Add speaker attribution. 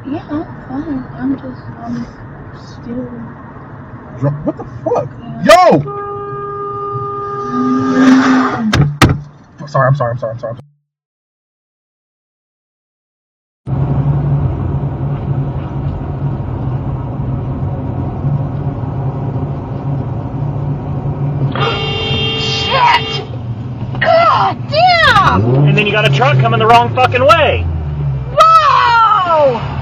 Speaker 1: Yeah, I'm fine. I'm still...
Speaker 2: What the fuck?
Speaker 1: Yeah.
Speaker 2: Yo! Sorry.
Speaker 1: Shit! God damn!
Speaker 3: And then you got a truck coming the wrong fucking way.
Speaker 1: Whoa!